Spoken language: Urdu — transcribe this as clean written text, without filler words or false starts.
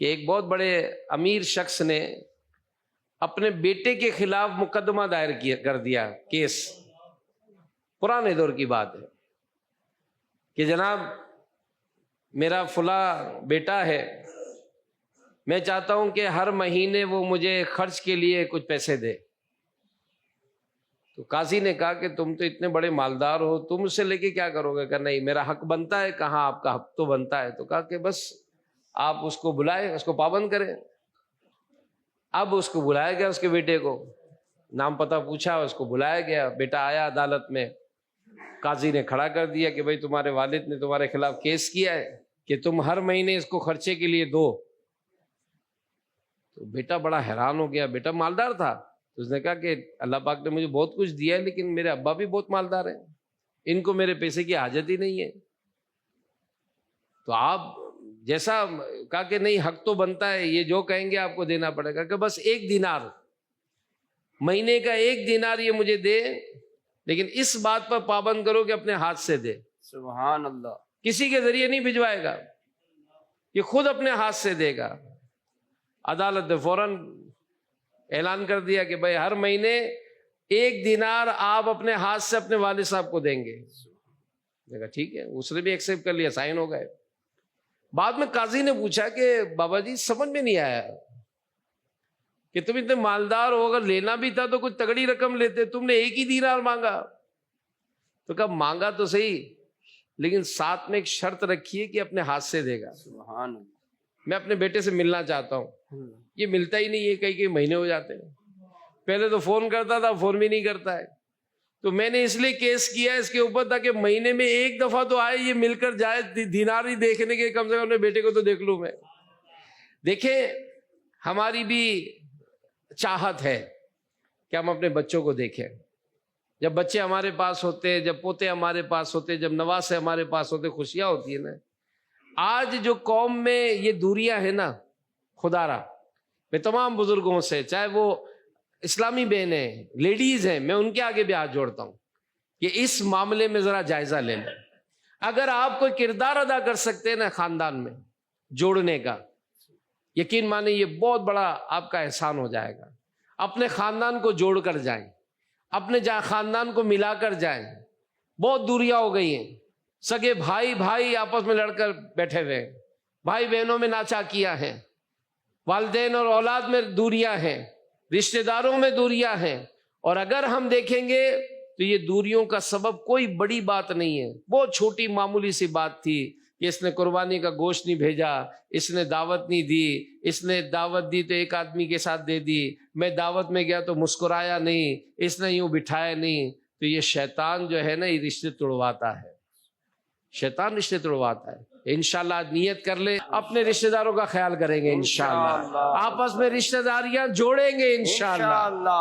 کہ ایک بہت بڑے امیر شخص نے اپنے بیٹے کے خلاف مقدمہ دائر کر دیا، کیس، پرانے دور کی بات ہے، کہ جناب میرا فلاں بیٹا ہے، میں چاہتا ہوں کہ ہر مہینے وہ مجھے خرچ کے لیے کچھ پیسے دے۔ تو قاضی نے کہا کہ تم تو اتنے بڑے مالدار ہو، تم اس سے لے کے کیا کرو گے؟ کہ نہیں، میرا حق بنتا ہے۔ کہاں آپ کا حق تو بنتا ہے۔ تو کہا کہ بس آپ اس کو بلائیں، اس کو پابند کریں۔ اب اس کو بلایا گیا، اس کے بیٹے کو نام پتہ پوچھا، اس کو بلایا گیا، بیٹا آیا عدالت میں، قاضی نے کھڑا کر دیا کہ بھائی تمہارے والد نے تمہارے خلاف کیس کیا ہے کہ تم ہر مہینے اس کو خرچے کے لیے دو۔ تو بیٹا بڑا حیران ہو گیا، بیٹا مالدار تھا، تو اس نے کہا کہ اللہ پاک نے مجھے بہت کچھ دیا ہے، لیکن میرے ابا بھی بہت مالدار ہیں، ان کو میرے پیسے کی حاجت ہی نہیں ہے۔ تو آپ جیسا کہا کہ نہیں، حق تو بنتا ہے، یہ جو کہیں گے آپ کو دینا پڑے گا، کہ بس 1 دینار، مہینے کا 1 دینار یہ مجھے دے، لیکن اس بات پر پابند کرو کہ اپنے ہاتھ سے دے۔ سبحان اللہ۔ کسی کے ذریعے نہیں بھجوائے گا، یہ خود اپنے ہاتھ سے دے گا۔ عدالت نے فوراً اعلان کر دیا کہ بھائی ہر مہینے 1 دینار آپ اپنے ہاتھ سے اپنے والد صاحب کو دیں گے۔ دیکھا ٹھیک ہے، اس نے بھی ایکسیپٹ کر لیا، سائن ہو گئے۔ بعد میں قاضی نے پوچھا کہ بابا جی سمجھ میں نہیں آیا کہ تم اتنے مالدار ہو، اگر لینا بھی تھا تو کچھ تگڑی رقم لیتے، تم نے 1 ہی دینار مانگا۔ تو کہا مانگا تو صحیح، لیکن ساتھ میں ایک شرط رکھی ہے کہ اپنے ہاتھ سے دے گا۔ سبحان اللہ۔ میں اپنے بیٹے سے ملنا چاہتا ہوں، یہ ملتا ہی نہیں ہے، کئی مہینے ہو جاتے ہیں۔ پہلے تو فون کرتا تھا، فون بھی نہیں کرتا ہے۔ تو میں نے اس لیے کیس کیا اس کے اوپر تاکہ مہینے میں 1 دفعہ تو آئے، یہ مل کر جائے، دینار ہی دیکھنے کے، کم سے کم اپنے بیٹے کو تو دیکھ لوں میں۔ دیکھیں، ہماری بھی چاہت ہے کہ ہم اپنے بچوں کو دیکھیں۔ جب بچے ہمارے پاس ہوتے، جب پوتے ہمارے پاس ہوتے، جب نواسے ہمارے پاس ہوتے، خوشیاں ہوتی ہیں نا۔ آج جو قوم میں یہ دوریاں ہیں نا، خدا را میں تمام بزرگوں سے، چاہے وہ اسلامی بہنیں ہیں، لیڈیز ہیں، میں ان کے آگے بھی ہاتھ جوڑتا ہوں کہ اس معاملے میں ذرا جائزہ لے لیں۔ اگر آپ کوئی کردار ادا کر سکتے ہیں نا خاندان میں جوڑنے کا، یقین مانیں یہ بہت بڑا آپ کا احسان ہو جائے گا۔ اپنے خاندان کو جوڑ کر جائیں، اپنے خاندان کو ملا کر جائیں۔ بہت دوریاں ہو گئی ہیں، سگے بھائی آپس میں لڑ کر بیٹھے ہوئے ہیں، بھائی بہنوں میں ناچاکیاں ہیں، والدین اور اولاد میں دوریاں ہیں، رشتہ داروں میں دوریاں ہیں۔ اور اگر ہم دیکھیں گے تو یہ دوریوں کا سبب کوئی بڑی بات نہیں ہے، بہت چھوٹی معمولی سی بات تھی کہ اس نے قربانی کا گوشت نہیں بھیجا، اس نے دعوت نہیں دی، اس نے دعوت دی تو ایک آدمی کے ساتھ دے دی، میں دعوت میں گیا تو مسکرایا نہیں، اس نے یوں بٹھایا نہیں۔ تو یہ شیطان جو ہے نا، یہ رشتے توڑواتا ہے، شیطان رشتے توڑواتا ہے۔ انشاءاللہ آج نیت کر لیں، اپنے رشتہ داروں کا خیال کریں گے انشاءاللہ، آپس میں رشتہ داریاں جوڑیں گے انشاءاللہ۔